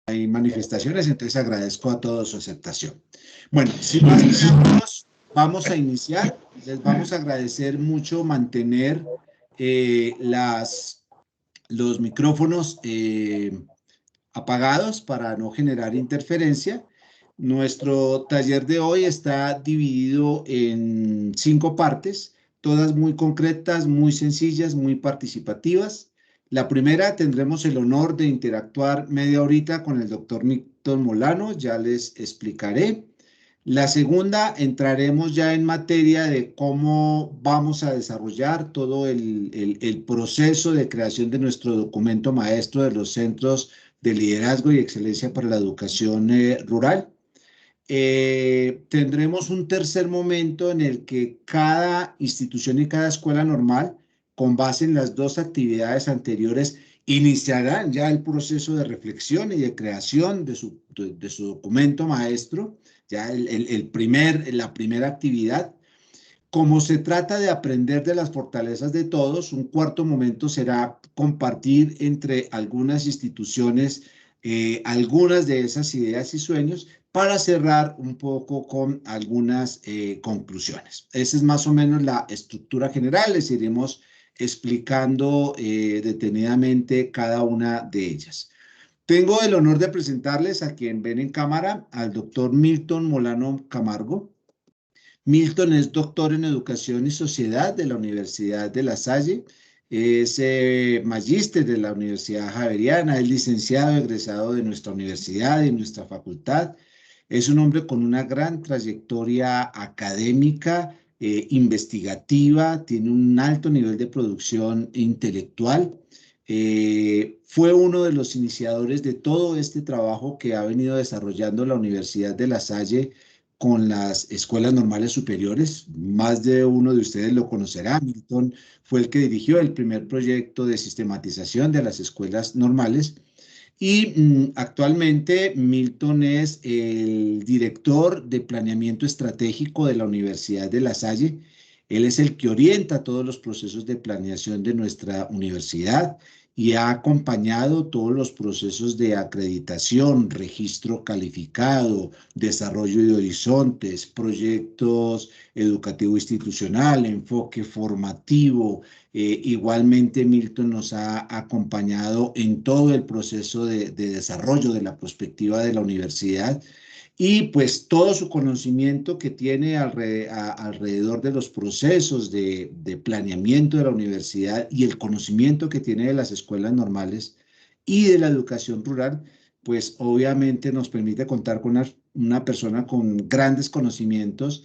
hay manifestaciones, entonces agradezco a todos su aceptación. Bueno, sin más preámbulos, vamos a iniciar. Les vamos a agradecer mucho mantener los micrófonos apagados para no generar interferencia. Nuestro taller de hoy está dividido en 5 partes, todas muy concretas, muy sencillas, muy participativas. La primera, tendremos el honor de interactuar media horita con el doctor Milton Molano, ya les explicaré. La segunda, entraremos ya en materia de cómo vamos a desarrollar todo el proceso de creación de nuestro documento maestro de los centros de liderazgo y excelencia para la educación rural. Tendremos un tercer momento en el que cada institución y cada escuela normal, con base en las 2 actividades anteriores, iniciarán ya el proceso de reflexión y de creación de su documento maestro, ya la primera actividad. Como se trata de aprender de las fortalezas de todos, un cuarto momento será compartir entre algunas instituciones algunas de esas ideas y sueños para cerrar un poco con algunas conclusiones. Esa es más o menos la estructura general. Les iremos explicando detenidamente cada una de ellas. Tengo el honor de presentarles a quien ven en cámara, al doctor Milton Molano Camargo. Milton es doctor en Educación y Sociedad de la Universidad de La Salle, es magíster de la Universidad Javeriana, es licenciado egresado de nuestra universidad y nuestra facultad. Es un hombre con una gran trayectoria académica, investigativa, tiene un alto nivel de producción intelectual. Fue uno de los iniciadores de todo este trabajo que ha venido desarrollando la Universidad de La Salle con las escuelas normales superiores. Más de uno de ustedes lo conocerá. Milton fue el que dirigió el primer proyecto de sistematización de las escuelas normales. Y actualmente Milton es el director de planeamiento estratégico de la Universidad de La Salle. Él es el que orienta todos los procesos de planeación de nuestra universidad y ha acompañado todos los procesos de acreditación, registro calificado, desarrollo de horizontes, proyectos educativo institucional, enfoque formativo. Igualmente, Milton nos ha acompañado en todo el proceso de desarrollo de la perspectiva de la universidad y pues todo su conocimiento que tiene alrededor de los procesos de planeamiento de la universidad y el conocimiento que tiene de las escuelas normales y de la educación rural, pues obviamente nos permite contar con una persona con grandes conocimientos,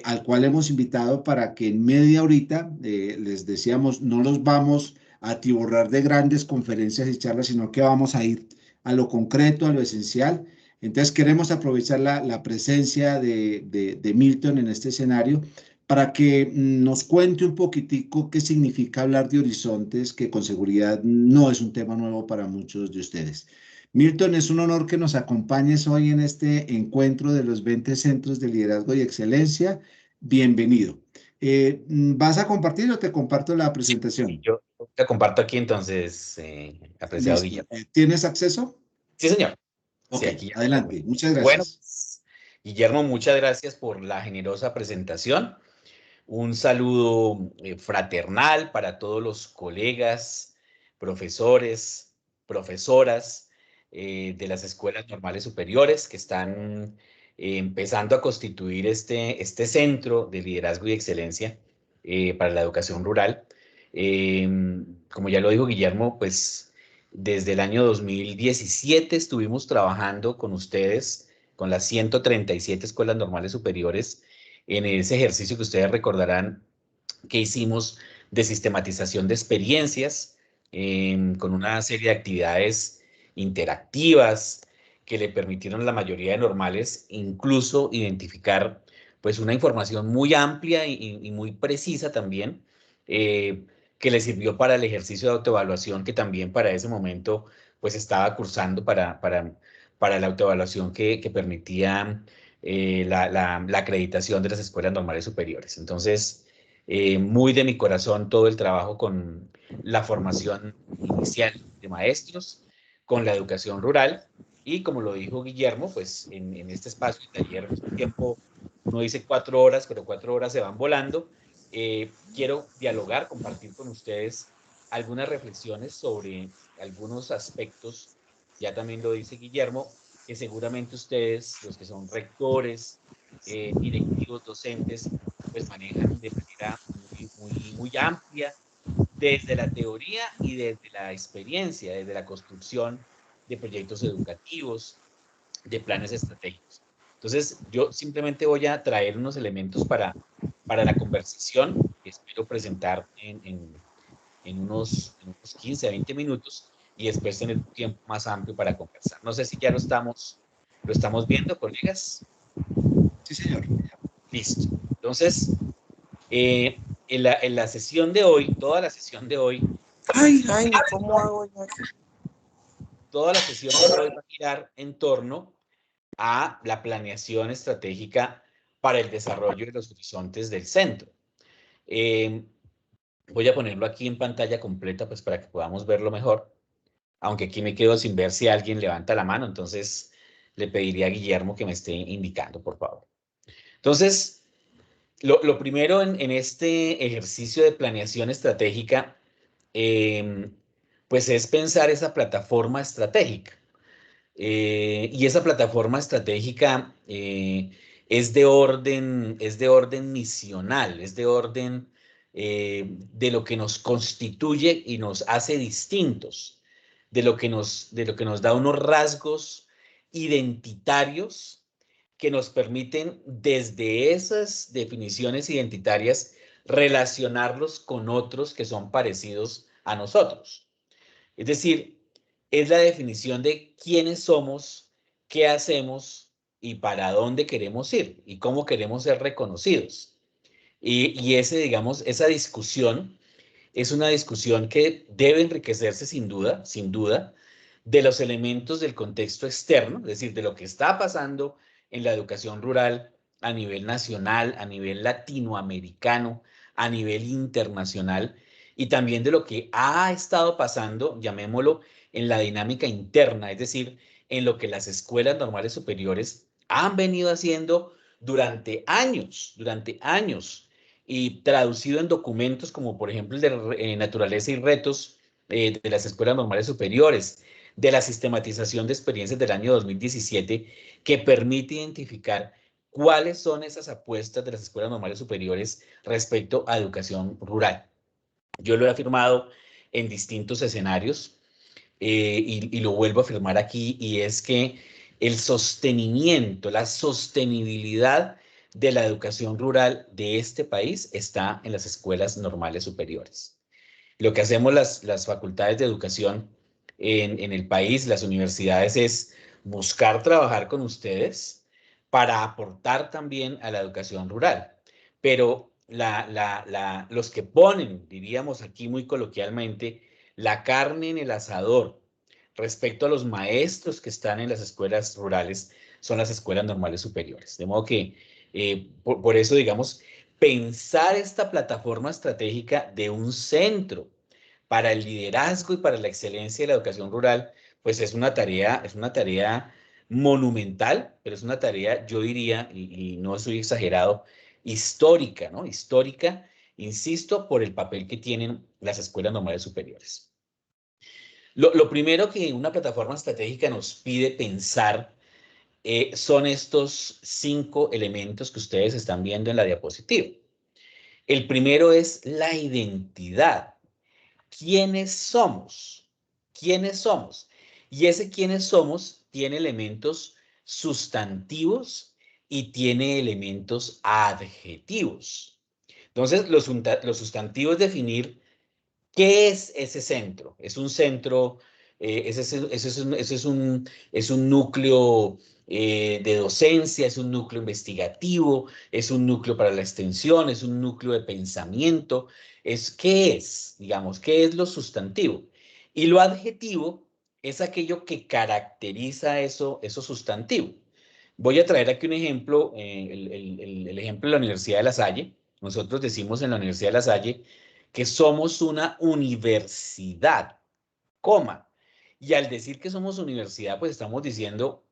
al cual hemos invitado para que en media horita, les decíamos, no los vamos a atiborrar de grandes conferencias y charlas, sino que vamos a ir a lo concreto, a lo esencial. Entonces queremos aprovechar la presencia de Milton en este escenario para que nos cuente un poquitico qué significa hablar de horizontes, que con seguridad no es un tema nuevo para muchos de ustedes. Milton, es un honor que nos acompañes hoy en este encuentro de los 20 Centros de Liderazgo y Excelencia. Bienvenido. ¿Vas a compartir o te comparto la Sí, presentación? yo te comparto aquí entonces, apreciado Listo. Guillermo. ¿Tienes acceso? Sí, señor. Sí, Ok, aquí ya lo tengo. adelante. Muchas Bueno, gracias. pues, Guillermo, muchas gracias por la generosa presentación. Un saludo fraternal para todos los colegas, profesores, profesoras de las escuelas normales superiores que están empezando a constituir este centro de liderazgo y excelencia para la educación rural. Eh, Como ya lo dijo Guillermo, pues desde el año 2017 estuvimos trabajando con ustedes, con las 137 escuelas normales superiores, en ese ejercicio que ustedes recordarán que hicimos de sistematización de experiencias con una serie de actividades interactivas que le permitieron a la mayoría de normales incluso identificar pues una información muy amplia y muy precisa también eh, que le sirvió para el ejercicio de autoevaluación que también para ese momento pues estaba cursando para la autoevaluación que permitía la acreditación de las escuelas normales superiores. Entonces, muy de mi corazón todo el trabajo con la formación inicial de maestros, con la educación rural Y como lo dijo Guillermo, pues en este espacio de taller, es un tiempo, uno dice 4 horas, pero 4 horas se van volando. Quiero dialogar, compartir con ustedes algunas reflexiones sobre algunos aspectos, ya también lo dice Guillermo, que seguramente ustedes, los que son rectores, directivos, docentes, pues manejan de manera muy amplia desde la teoría y desde la experiencia, desde la construcción de proyectos educativos, de planes estratégicos. Entonces, yo simplemente voy a traer unos elementos para la conversación que espero presentar en unos 15 a 20 minutos y después tener un tiempo más amplio para conversar. No sé si ya lo estamos viendo, colegas. Sí, señor. Listo. Entonces, en la sesión de hoy, toda la sesión de hoy, Ay, Jaime, ¿cómo hago yo aquí? toda la sesión de hoy va a girar en torno a la planeación estratégica para el desarrollo de los horizontes del centro. Voy a ponerlo aquí en pantalla completa, pues para que podamos verlo mejor, aunque aquí me quedo sin ver si alguien levanta la mano, entonces le pediría a Guillermo que me esté indicando, por favor. Entonces, lo primero en este ejercicio de planeación estratégica, pues es pensar esa plataforma estratégica. Y esa plataforma estratégica es de orden misional, es de orden de lo que nos constituye y nos hace distintos, de lo que nos da unos rasgos identitarios que nos permiten desde esas definiciones identitarias relacionarlos con otros que son parecidos a nosotros. Es decir, es la definición de quiénes somos, qué hacemos y para dónde queremos ir y cómo queremos ser reconocidos. Digamos, esa discusión es una discusión que debe enriquecerse sin duda, de los elementos del contexto externo, es decir, de lo que está pasando en la educación rural a nivel nacional, a nivel latinoamericano, a nivel internacional, y también de lo que ha estado pasando, llamémoslo, en la dinámica interna, es decir, en lo que las escuelas normales superiores han venido haciendo durante años, y traducido en documentos como por ejemplo el de Naturaleza y Retos de las Escuelas Normales Superiores, de la sistematización de experiencias del año 2017, que permite identificar cuáles son esas apuestas de las Escuelas Normales Superiores respecto a educación rural. Yo lo he afirmado en distintos escenarios y lo vuelvo a afirmar aquí, y es que el sostenimiento, la sostenibilidad de la educación rural de este país está en las escuelas normales superiores. Lo que hacemos las facultades de educación en el país, las universidades, es buscar trabajar con ustedes para aportar también a la educación rural. Pero los que ponen, diríamos aquí muy coloquialmente, la carne en el asador respecto a los maestros que están en las escuelas rurales son las escuelas normales superiores. De modo que, por eso, digamos, pensar esta plataforma estratégica de un centro para el liderazgo y para la excelencia de la educación rural, pues es una tarea monumental, pero es una tarea, yo diría, y no soy exagerado, histórica, ¿no? Histórica, insisto, por el papel que tienen las escuelas normales superiores. Lo primero que una plataforma estratégica nos pide pensar son estos 5 elementos que ustedes están viendo en la diapositiva. El primero es la identidad. ¿Quiénes somos? ¿Quiénes somos? Y ese quiénes somos tiene elementos sustantivos y tiene elementos adjetivos. Entonces, los sustantivos es definir qué es ese centro. Es un centro, ese es un núcleo de docencia, es un núcleo investigativo, es un núcleo para la extensión, es un núcleo de pensamiento. ¿Qué es? Digamos, ¿qué es lo sustantivo? Y lo adjetivo es aquello que caracteriza eso sustantivo. Voy a traer aquí un ejemplo, el ejemplo de la Universidad de La Salle. Nosotros decimos en la Universidad de La Salle que somos una universidad, coma. Y al decir que somos universidad, pues estamos diciendo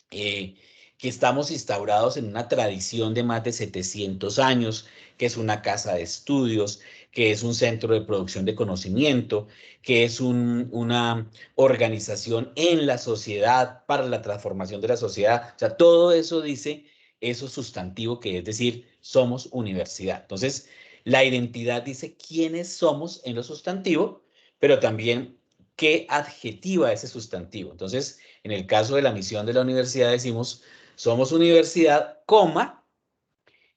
que estamos instaurados en una tradición de más de 700 años, que es una casa de estudios, que es un centro de producción de conocimiento, que es una organización en la sociedad para la transformación de la sociedad. O sea, todo eso dice eso sustantivo que es decir, somos universidad. Entonces, la identidad dice quiénes somos en lo sustantivo, pero también qué adjetiva ese sustantivo. Entonces, en el caso de la misión de la universidad decimos, somos universidad, coma,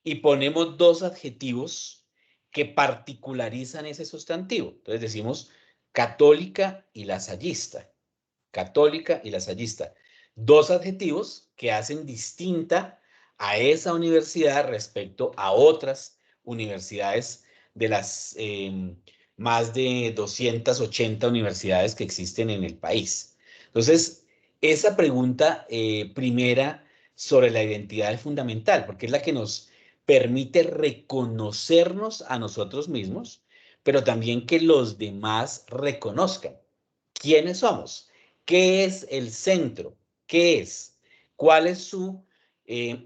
y ponemos dos adjetivos que particularizan ese sustantivo. Entonces decimos católica y lasallista. Católica y lasallista. Dos adjetivos que hacen distinta a esa universidad respecto a otras universidades de las más de 280 universidades que existen en el país. Entonces, esa pregunta primera sobre la identidad es fundamental, porque es la que nos permite reconocernos a nosotros mismos, pero también que los demás reconozcan quiénes somos, qué es el centro, qué es, cuál es su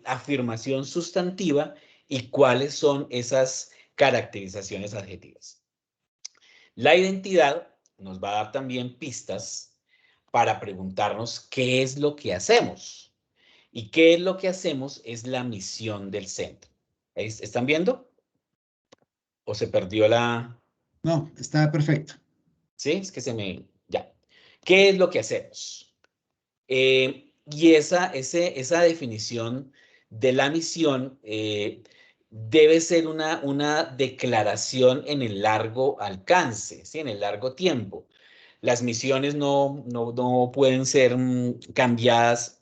afirmación sustantiva y cuáles son esas caracterizaciones adjetivas. La identidad nos va a dar también pistas para preguntarnos qué es lo que hacemos. ¿Y qué es lo que hacemos? Es la misión del centro. ¿Están viendo? ¿O se perdió la...? No, está perfecto. Sí, es que se me... Ya. ¿Qué es lo que hacemos? Y esa definición de la misión debe ser una declaración en el largo alcance, ¿sí? En el largo tiempo. Las misiones no pueden ser cambiadas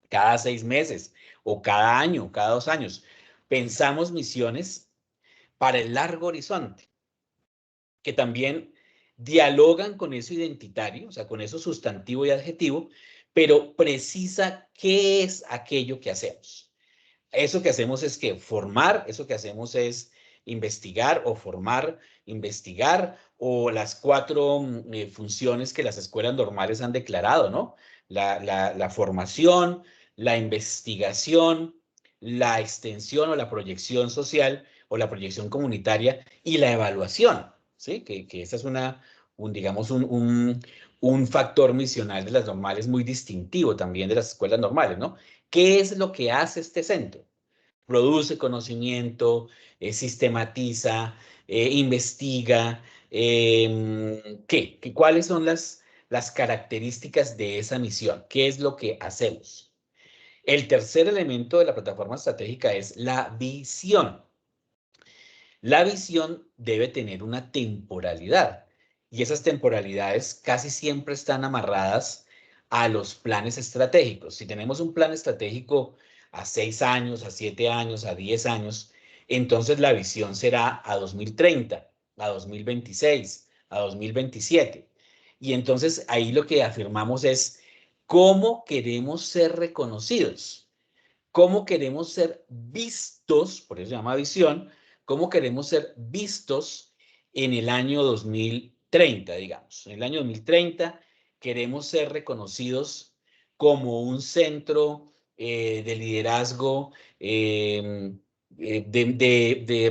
cada 6 meses o cada año, cada 2 años. Pensamos misiones para el largo horizonte, que también dialogan con eso identitario, o sea, con eso sustantivo y adjetivo, pero precisa qué es aquello que hacemos. Eso que hacemos es que formar, eso que hacemos es investigar o formar, investigar, o las cuatro funciones que las escuelas normales han declarado, ¿no? La formación, la investigación, la extensión o la proyección social o la proyección comunitaria y la evaluación, ¿sí? Que esa es digamos, un factor misional de las normales muy distintivo también de las escuelas normales, ¿no? ¿Qué es lo que hace este centro? Produce conocimiento, sistematiza, investiga. ¿Cuáles son las características de esa misión? ¿Qué es lo que hacemos? El tercer elemento de la plataforma estratégica es la visión. La visión debe tener una temporalidad y esas temporalidades casi siempre están amarradas a los planes estratégicos. Si tenemos un plan estratégico a 6 años, a 7 años, a 10 años, entonces la visión será a 2030, a 2026, a 2027. Y entonces ahí lo que afirmamos es cómo queremos ser reconocidos, cómo queremos ser vistos, por eso se llama visión, cómo queremos ser vistos en el año 2030, digamos. En el año 2030 queremos ser reconocidos como un centro de liderazgo, de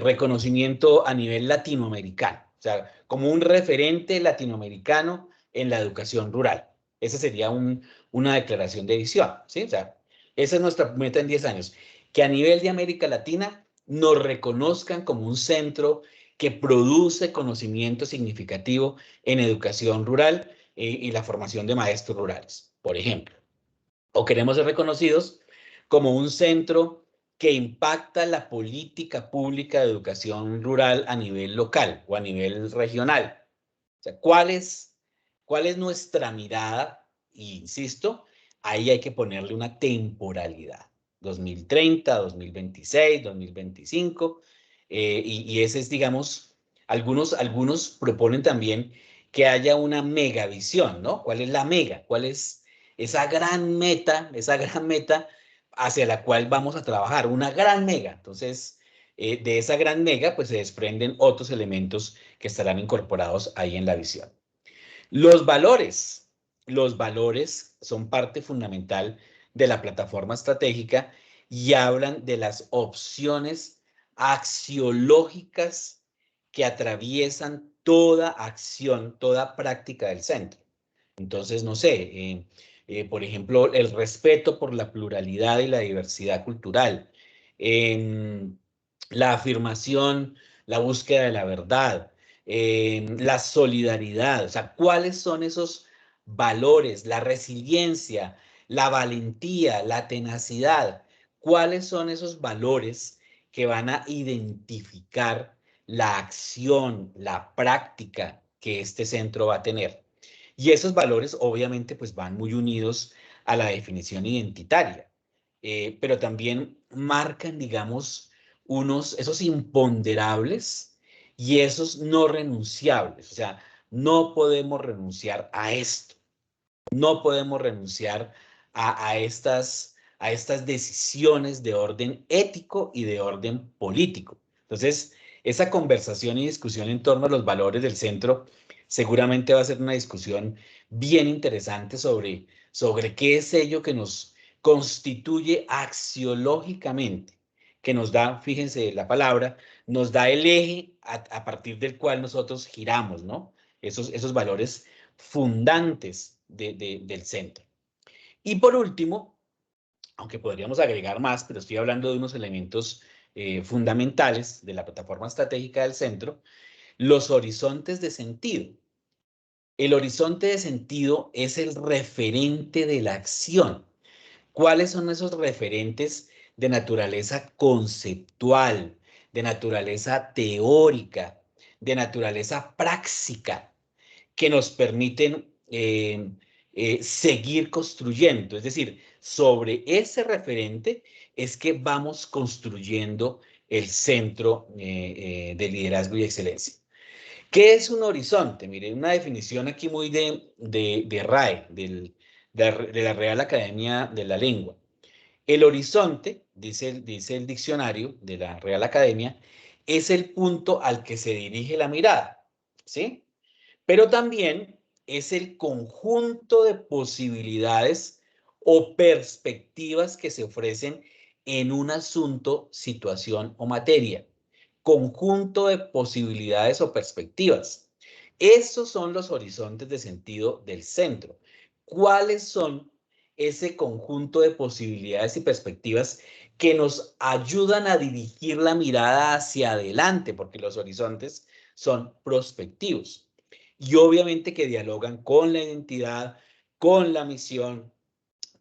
reconocimiento a nivel latinoamericano, o sea, como un referente latinoamericano en la educación rural. Esa sería una declaración de visión, ¿sí? O sea, esa es nuestra meta en 10 años, que a nivel de América Latina nos reconozcan como un centro que produce conocimiento significativo en educación rural y la formación de maestros rurales, por ejemplo. O queremos ser reconocidos como un centro que impacta la política pública de educación rural a nivel local o a nivel regional. O sea, ¿cuál es nuestra mirada? Y insisto, ahí hay que ponerle una temporalidad. 2030, 2026, 2025. Y ese es, digamos, algunos proponen también que haya una megavisión, ¿no? ¿Cuál es la mega? ¿Cuál es esa gran meta hacia la cual vamos a trabajar? Una gran mega. Entonces, de esa gran mega, pues se desprenden otros elementos que estarán incorporados ahí en la visión. Los valores. los valores son parte fundamental de la plataforma estratégica y hablan de las opciones axiológicas que atraviesan toda acción, toda práctica del centro. Entonces, no sé, por ejemplo, el respeto por la pluralidad y la diversidad cultural, la afirmación, la búsqueda de la verdad, la solidaridad, o sea, ¿cuáles son esos valores, la resiliencia, la valentía, la tenacidad? ¿Cuáles son esos valores que van a identificar la acción, la práctica que este centro va a tener? Y esos valores obviamente pues van muy unidos a la definición identitaria, pero también marcan, digamos, esos imponderables y esos no renunciables. O sea, no podemos renunciar a esto, no podemos renunciar a estas decisiones de orden ético y de orden político. Entonces, esa conversación y discusión en torno a los valores del centro seguramente va a ser una discusión bien interesante sobre qué es ello que nos constituye axiológicamente, que nos da, fíjense la palabra, nos da el eje a partir del cual nosotros giramos, ¿no? Esos valores fundantes del centro. Y por último, aunque podríamos agregar más, pero estoy hablando de unos elementos fundamentales de la plataforma estratégica del centro, los horizontes de sentido. El horizonte de sentido es el referente de la acción. ¿Cuáles son esos referentes de naturaleza conceptual, de naturaleza teórica, de naturaleza práctica, que nos permiten seguir construyendo? Es decir, sobre ese referente es que vamos construyendo el centro de liderazgo y excelencia. ¿Qué es un horizonte? Mire, una definición aquí muy de RAE, de la Real Academia de la Lengua. El horizonte, dice el diccionario de la Real Academia, es el punto al que se dirige la mirada, ¿sí? Pero también es el conjunto de posibilidades o perspectivas que se ofrecen en un asunto, situación o materia. Conjunto de posibilidades o perspectivas. Esos son los horizontes de sentido del centro. ¿Cuáles son ese conjunto de posibilidades y perspectivas que nos ayudan a dirigir la mirada hacia adelante? Porque los horizontes son prospectivos y obviamente que dialogan con la identidad, con la misión,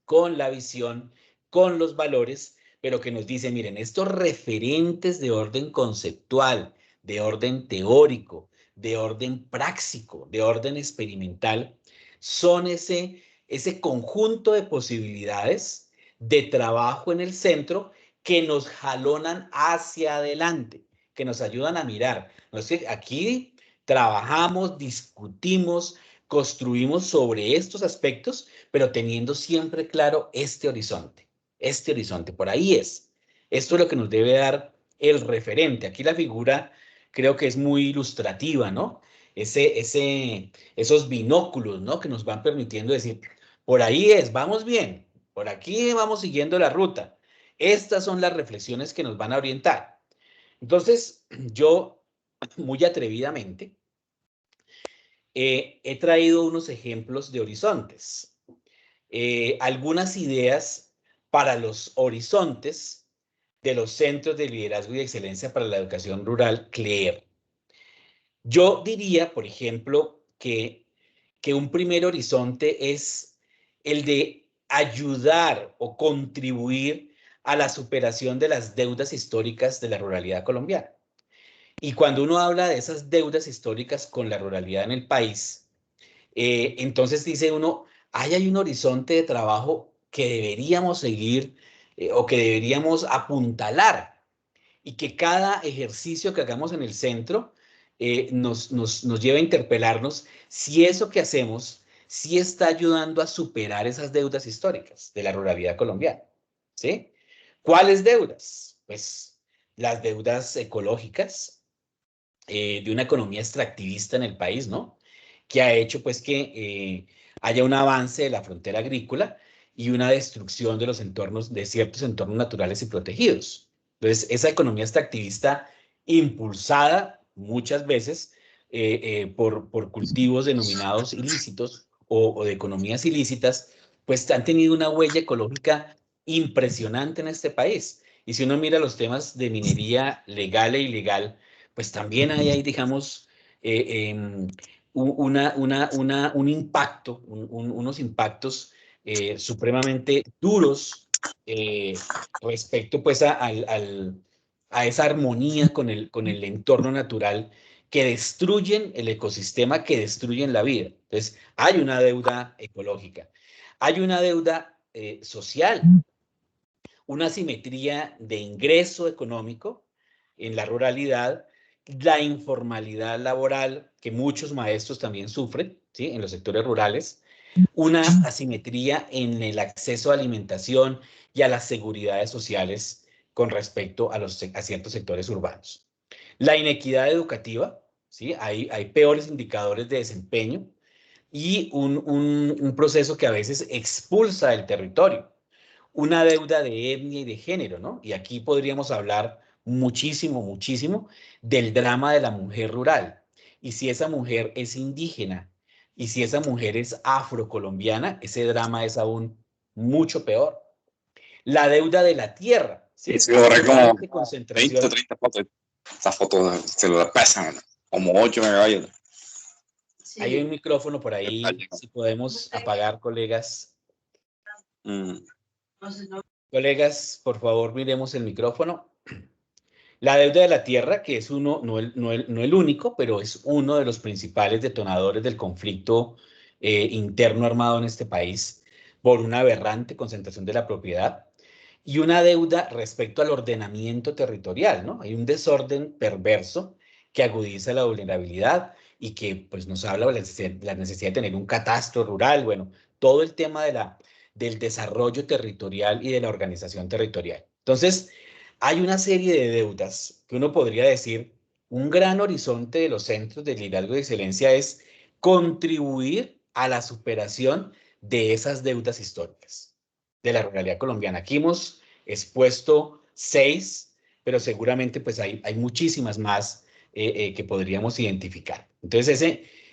con la visión, con los valores, pero que nos dicen, miren, estos referentes de orden conceptual, de orden teórico, de orden práctico, de orden experimental, son ese conjunto de posibilidades de trabajo en el centro que nos jalonan hacia adelante, que nos ayudan a mirar. No es que aquí trabajamos, discutimos, construimos sobre estos aspectos, pero teniendo siempre claro este horizonte, por ahí es. Esto es lo que nos debe dar el referente. Aquí la figura creo que es muy ilustrativa, ¿no? Esos binóculos, ¿no? Que nos van permitiendo decir, por ahí es, vamos bien, por aquí vamos siguiendo la ruta. Estas son las reflexiones que nos van a orientar. Entonces, yo muy atrevidamente he traído unos ejemplos de horizontes, algunas ideas para los horizontes de los Centros de Liderazgo y Excelencia para la Educación Rural, CLEER. Yo diría, por ejemplo, que un primer horizonte es el de ayudar o contribuir a la superación de las deudas históricas de la ruralidad colombiana. Y cuando uno habla de esas deudas históricas con la ruralidad en el país, entonces dice uno, hay un horizonte de trabajo que deberíamos seguir o que deberíamos apuntalar y que cada ejercicio que hagamos en el centro nos lleva a interpelarnos si eso que hacemos sí está ayudando a superar esas deudas históricas de la ruralidad colombiana, ¿sí? ¿Cuáles deudas? Pues las deudas ecológicas, de una economía extractivista en el país, ¿no? Que ha hecho pues que haya un avance de la frontera agrícola y una destrucción de los entornos, de ciertos entornos naturales y protegidos. Entonces, esa economía extractivista impulsada muchas veces por cultivos denominados ilícitos o de economías ilícitas, pues han tenido una huella ecológica impresionante en este país. Y si uno mira los temas de minería legal e ilegal, pues también hay ahí, digamos, un impacto, unos impactos supremamente duros respecto pues a esa armonía con el entorno natural que destruyen el ecosistema, que destruyen la vida. Entonces, hay una deuda ecológica, hay una deuda social, una asimetría de ingreso económico en la ruralidad, la informalidad laboral que muchos maestros también sufren, ¿sí? En los sectores rurales, una asimetría en el acceso a alimentación y a las seguridades sociales con respecto a ciertos sectores urbanos. La inequidad educativa, ¿sí? Hay peores indicadores de desempeño y un proceso que a veces expulsa el territorio, una deuda de etnia y de género, ¿no? Y aquí podríamos hablar muchísimo, muchísimo del drama de la mujer rural. Y si esa mujer es indígena y si esa mujer es afrocolombiana, ese drama es aún mucho peor. La deuda de la tierra, Y ¿sí? si Una logré como creciente 20 o concentración. 30 fotos. Esas fotos se lo pesan, ¿no? Como 8 megabytes. Hay un micrófono por ahí, Detalle, ¿no? si podemos apagar, colegas. Mm. Colegas, por favor, miremos el micrófono. La deuda de la tierra, que es uno, no el único, pero es uno de los principales detonadores del conflicto interno armado en este país por una aberrante concentración de la propiedad y una deuda respecto al ordenamiento territorial, ¿no? Hay un desorden perverso que agudiza la vulnerabilidad y que pues, nos habla de la necesidad de tener un catastro rural, bueno, todo el tema del desarrollo territorial y de la organización territorial. Entonces, hay una serie de deudas que uno podría decir, un gran horizonte de los centros de liderazgo de excelencia es contribuir a la superación de esas deudas históricas de la ruralidad colombiana. Aquí hemos expuesto 6, pero seguramente pues hay muchísimas más que podríamos identificar. Entonces,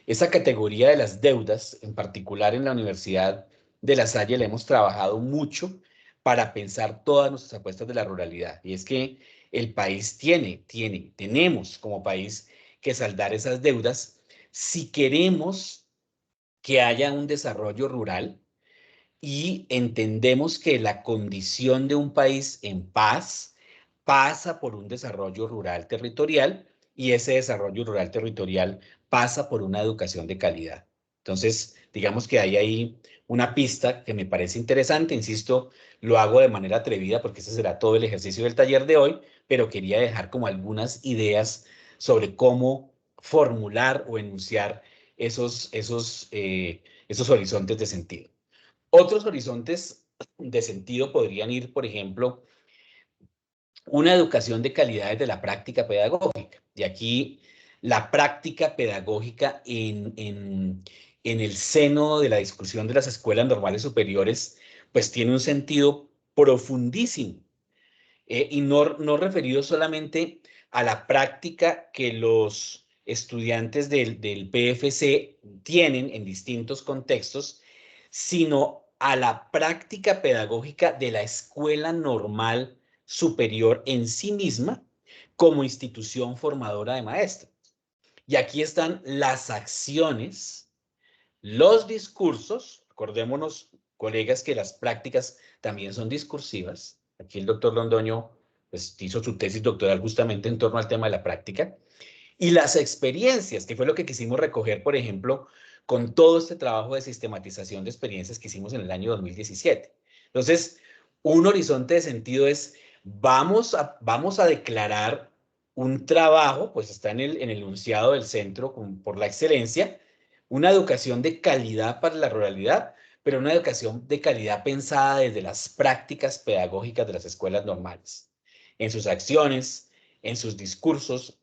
esa categoría de las deudas, en particular en la Universidad de La Salle, la hemos trabajado mucho para pensar todas nuestras apuestas de la ruralidad. Y es que el país tenemos como país que saldar esas deudas si queremos que haya un desarrollo rural y entendemos que la condición de un país en paz pasa por un desarrollo rural territorial y ese desarrollo rural territorial pasa por una educación de calidad. Entonces, digamos que hay ahí una pista que me parece interesante, insisto, lo hago de manera atrevida porque ese será todo el ejercicio del taller de hoy, pero quería dejar como algunas ideas sobre cómo formular o enunciar esos horizontes de sentido. Otros horizontes de sentido podrían ir, por ejemplo, una educación de calidad desde la práctica pedagógica. Y aquí la práctica pedagógica en el seno de la discusión de las escuelas normales superiores, pues tiene un sentido profundísimo y no referido solamente a la práctica que los estudiantes del PFC tienen en distintos contextos, sino a la práctica pedagógica de la escuela normal superior en sí misma como institución formadora de maestros. Y aquí están las acciones, los discursos, acordémonos, colegas, que las prácticas también son discursivas. Aquí el doctor Londoño pues, hizo su tesis doctoral justamente en torno al tema de la práctica. Y las experiencias, que fue lo que quisimos recoger, por ejemplo, con todo este trabajo de sistematización de experiencias que hicimos en el año 2017. Entonces, un horizonte de sentido es, vamos a declarar un trabajo, pues está en el enunciado del Centro por la Excelencia, una educación de calidad para la ruralidad, pero una educación de calidad pensada desde las prácticas pedagógicas de las escuelas normales, en sus acciones, en sus discursos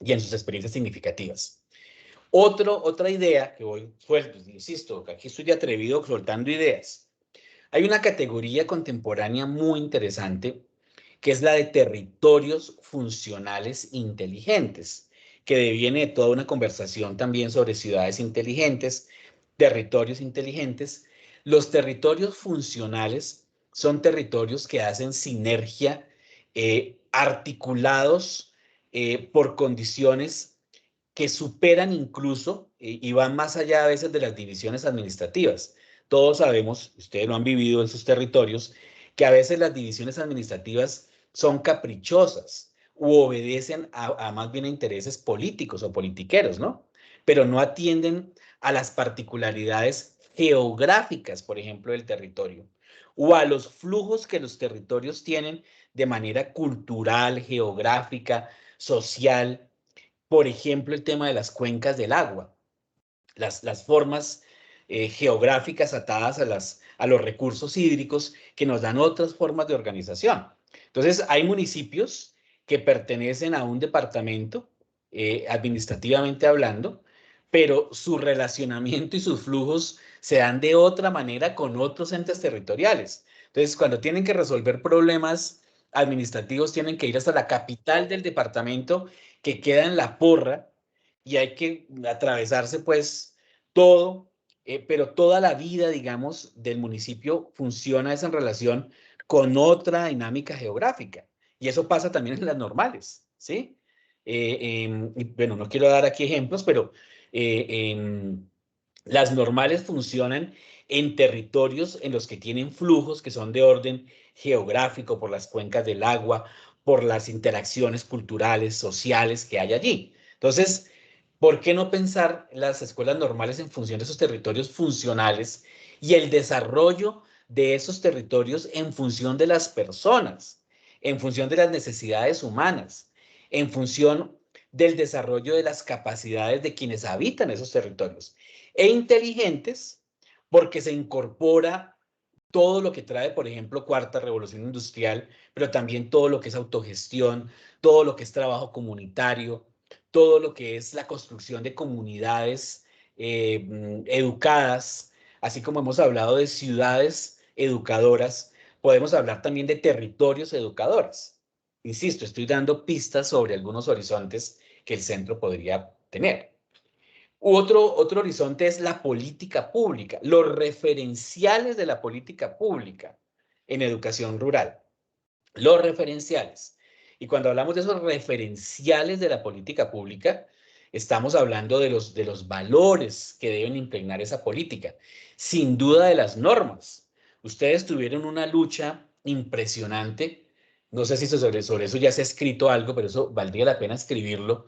y en sus experiencias significativas. Otra idea que voy suelto, insisto, aquí estoy de atrevido soltando ideas. Hay una categoría contemporánea muy interesante que es la de territorios funcionales inteligentes, que deviene de toda una conversación también sobre ciudades inteligentes, territorios inteligentes. Los territorios funcionales son territorios que hacen sinergia, articulados por condiciones que superan incluso y van más allá a veces de las divisiones administrativas. Todos sabemos, ustedes lo han vivido en sus territorios, que a veces las divisiones administrativas son caprichosas u obedecen a más bien a intereses políticos o politiqueros, ¿no? Pero no atienden a las particularidades geográficas, por ejemplo, del territorio, o a los flujos que los territorios tienen de manera cultural, geográfica, social. Por ejemplo, el tema de las cuencas del agua, las formas geográficas atadas a los recursos hídricos que nos dan otras formas de organización. Entonces, hay municipios que pertenecen a un departamento, administrativamente hablando, pero su relacionamiento y sus flujos se dan de otra manera con otros entes territoriales. Entonces, cuando tienen que resolver problemas administrativos, tienen que ir hasta la capital del departamento que queda en la porra y hay que atravesarse pues todo, pero toda la vida, digamos, del municipio funciona esa en relación con otra dinámica geográfica. Y eso pasa también en las normales, ¿sí? Y bueno, no quiero dar aquí ejemplos, pero las normales funcionan en territorios en los que tienen flujos que son de orden geográfico por las cuencas del agua, por las interacciones culturales, sociales que hay allí. Entonces, ¿por qué no pensar las escuelas normales en función de esos territorios funcionales y el desarrollo de esos territorios en función de las personas, en función de las necesidades humanas, en función del desarrollo de las capacidades de quienes habitan esos territorios? E inteligentes porque se incorpora todo lo que trae, por ejemplo, cuarta revolución industrial, pero también todo lo que es autogestión, todo lo que es trabajo comunitario, todo lo que es la construcción de comunidades educadas, así como hemos hablado de ciudades educadoras, podemos hablar también de territorios educadores. Insisto, estoy dando pistas sobre algunos horizontes que el centro podría tener. Otro horizonte es la política pública, los referenciales de la política pública en educación rural. Los referenciales. Y cuando hablamos de esos referenciales de la política pública, estamos hablando de los valores que deben impregnar esa política, sin duda de las normas. Ustedes tuvieron una lucha impresionante, no sé si sobre eso ya se ha escrito algo, pero eso valdría la pena escribirlo,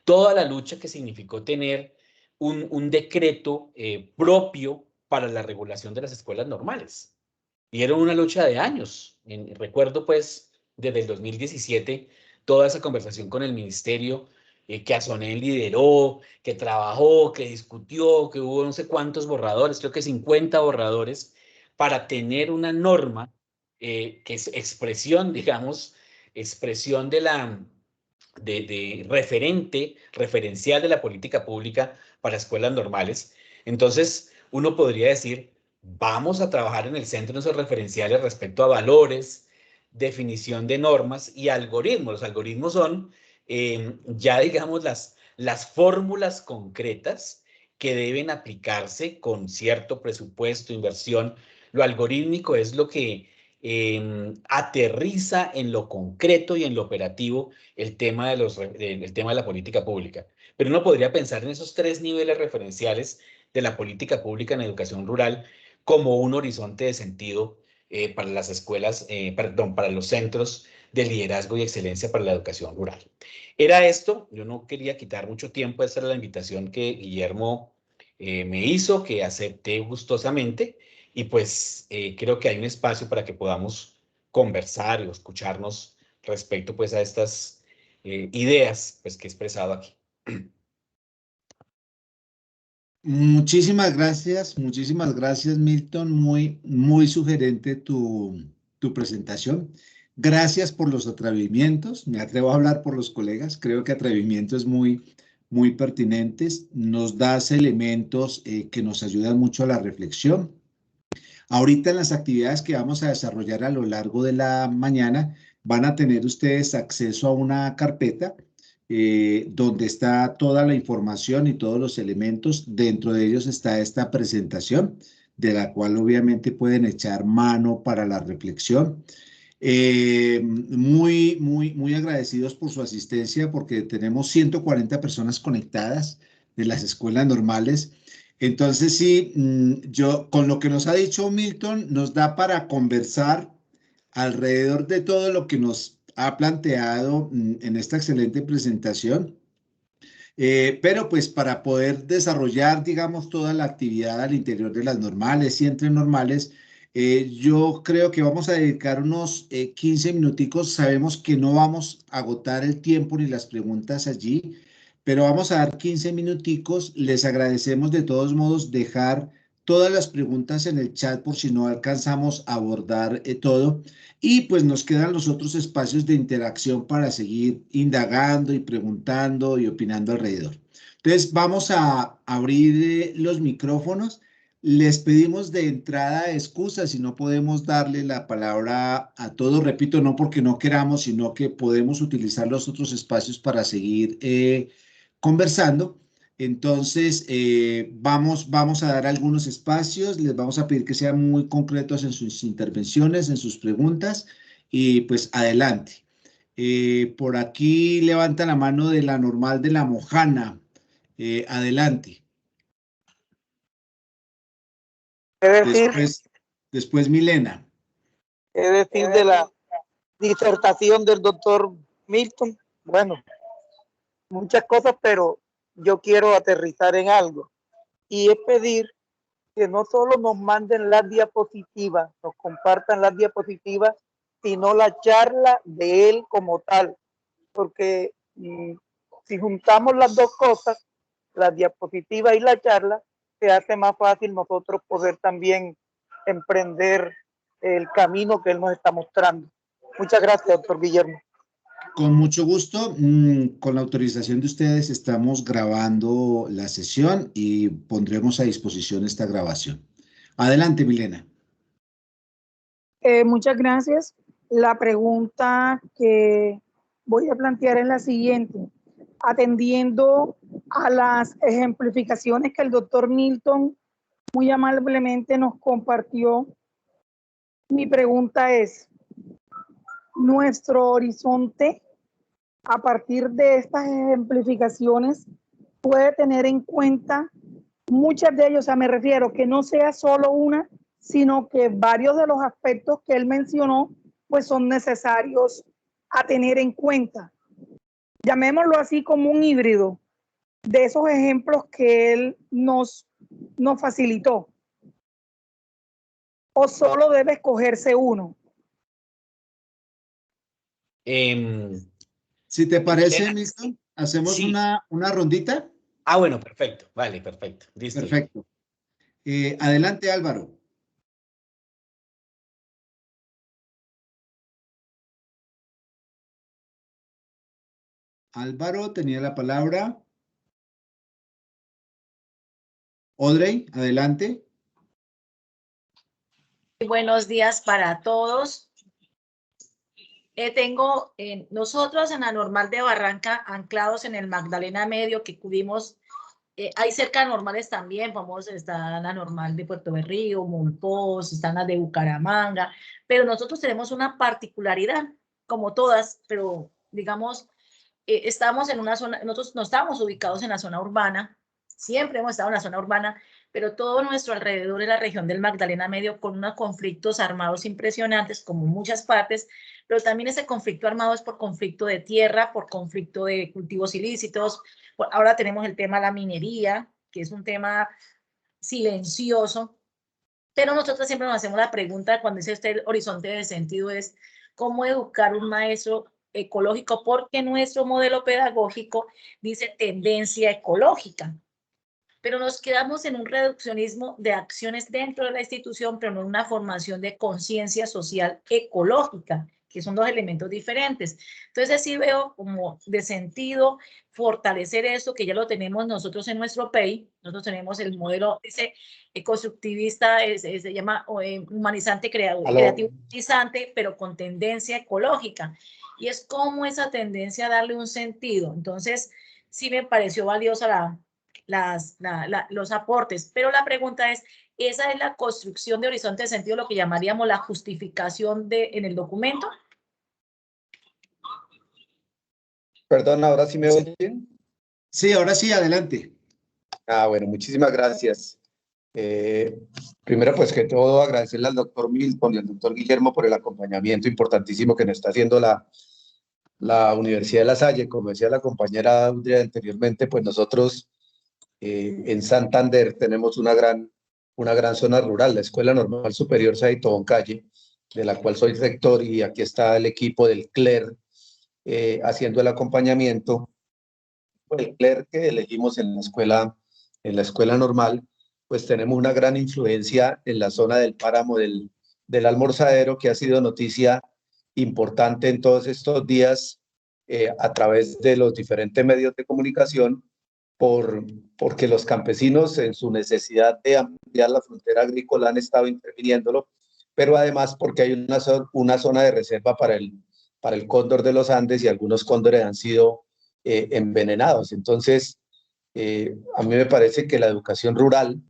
toda la lucha que significó tener un decreto propio para la regulación de las escuelas normales. Y era una lucha de años. Recuerdo, pues, desde el 2017, toda esa conversación con el ministerio que Azonén lideró, que trabajó, que discutió, que hubo no sé cuántos borradores, creo que 50 borradores, para tener una norma que es expresión, digamos, expresión de referencial de la política pública para escuelas normales. Entonces, uno podría decir, vamos a trabajar en el centro en esos referenciales respecto a valores, definición de normas y algoritmos. Los algoritmos son ya, digamos, las fórmulas concretas que deben aplicarse con cierto presupuesto, inversión. Lo algorítmico es lo que aterriza en lo concreto y en lo operativo el tema el tema de la política pública. Pero uno podría pensar en esos tres niveles referenciales de la política pública en educación rural como un horizonte de sentido para las escuelas, perdón, para los centros de liderazgo y excelencia para la educación rural. Era esto, yo no quería quitar mucho tiempo, esa era la invitación que Guillermo me hizo, que acepté gustosamente, y pues creo que hay un espacio para que podamos conversar o escucharnos respecto pues a estas ideas pues, que he expresado aquí. Muchísimas gracias, Milton. Muy sugerente tu presentación. Gracias por los atrevimientos. Me atrevo a hablar por los colegas. Creo que atrevimiento es muy pertinentes, nos das elementos que nos ayudan mucho a la reflexión. Ahorita en las actividades que vamos a desarrollar a lo largo de la mañana, van a tener ustedes acceso a una carpeta donde está toda la información y todos los elementos. Dentro de ellos está esta presentación, de la cual obviamente pueden echar mano para la reflexión. Muy agradecidos por su asistencia porque tenemos 140 personas conectadas de las escuelas normales. Entonces, sí, yo con lo que nos ha dicho Milton, nos da para conversar alrededor de todo lo que nos ha planteado en esta excelente presentación. Pero pues para poder desarrollar, digamos, toda la actividad al interior de las normales y entre normales, yo creo que vamos a dedicar unos 15 minuticos. Sabemos que no vamos a agotar el tiempo ni las preguntas allí, pero vamos a dar 15 minuticos. Les agradecemos de todos modos dejar todas las preguntas en el chat por si no alcanzamos a abordar todo. Y pues nos quedan los otros espacios de interacción para seguir indagando y preguntando y opinando alrededor. Entonces vamos a abrir los micrófonos. Les pedimos de entrada excusas si no podemos darle la palabra a todos. Repito, no porque no queramos, sino que podemos utilizar los otros espacios para seguir conversando. Entonces, vamos a dar algunos espacios, les vamos a pedir que sean muy concretos en sus intervenciones, en sus preguntas, y pues adelante. Por aquí levanta la mano de la normal de la Mojana. Adelante. ¿Qué decir? Después Milena. ¿Qué decir de la disertación del doctor Milton? Bueno, muchas cosas, pero yo quiero aterrizar en algo. Y es pedir que no solo nos manden las diapositivas, nos compartan las diapositivas, sino la charla de él como tal. Porque si juntamos las dos cosas, la diapositiva y la charla, se hace más fácil nosotros poder también emprender el camino que él nos está mostrando. Muchas gracias, doctor Guillermo. Con mucho gusto, con la autorización de ustedes estamos grabando la sesión y pondremos a disposición esta grabación. Adelante, Milena. Muchas gracias. La pregunta que voy a plantear es la siguiente. Atendiendo a las ejemplificaciones que el doctor Milton muy amablemente nos compartió, mi pregunta es, ¿nuestro horizonte a partir de estas ejemplificaciones puede tener en cuenta muchas de ellas? O sea, me refiero que no sea solo una, sino que varios de los aspectos que él mencionó, pues son necesarios a tener en cuenta. Llamémoslo así como un híbrido de esos ejemplos que él nos facilitó. ¿O solo debe escogerse uno? Si te parece, Milton, hacemos sí. una rondita. Ah, bueno, perfecto. Vale, perfecto. Listo. Perfecto. Adelante, Álvaro. Álvaro tenía la palabra. Audrey, adelante. Buenos días para todos. Tengo nosotros en la normal de Barranca, anclados en el Magdalena Medio, que cubrimos, hay cerca normales también, está la normal de Puerto Berrío, Monpós, están las de Bucaramanga, pero nosotros tenemos una particularidad, como todas, pero digamos, estamos en una zona, nosotros no estamos ubicados en la zona urbana, siempre hemos estado en la zona urbana, pero todo nuestro alrededor es la región del Magdalena Medio, con unos conflictos armados impresionantes, como en muchas partes, pero también ese conflicto armado es por conflicto de tierra, por conflicto de cultivos ilícitos. Ahora tenemos el tema de la minería, que es un tema silencioso, pero nosotros siempre nos hacemos la pregunta cuando dice este horizonte de sentido es cómo educar un maestro ecológico, porque nuestro modelo pedagógico dice tendencia ecológica, pero nos quedamos en un reduccionismo de acciones dentro de la institución, pero no en una formación de conciencia social ecológica, que que son dos elementos diferentes. Entonces sí veo como de sentido fortalecer eso, que ya lo tenemos nosotros en nuestro PEI. Nosotros tenemos el modelo ese constructivista, se llama humanizante, creativo humanizante, pero con tendencia ecológica. Y es como esa tendencia a darle un sentido. Entonces sí me pareció valiosa los aportes, pero la pregunta es, ¿esa es la construcción de horizonte de sentido, lo que llamaríamos la justificación en el documento? Perdón, ¿ahora sí me oyen? Sí, ahora sí, adelante. Bueno, muchísimas gracias. Primero, pues que todo, agradecerle al doctor Milton y al doctor Guillermo por el acompañamiento importantísimo que nos está haciendo la Universidad de La Salle. Como decía la compañera Audrey anteriormente, pues nosotros en Santander tenemos una gran zona rural, la Escuela Normal Superior Saito Boncalle, de la cual soy rector, y aquí está el equipo del CLER haciendo el acompañamiento. El CLER que elegimos en la escuela normal, pues tenemos una gran influencia en la zona del páramo del Almorzadero, que ha sido noticia importante en todos estos días a través de los diferentes medios de comunicación, porque los campesinos en su necesidad de ampliar la frontera agrícola han estado interviniéndolo, pero además porque hay una zona de reserva para el cóndor de los Andes, y algunos cóndores han sido envenenados. Entonces, a mí me parece que la educación rural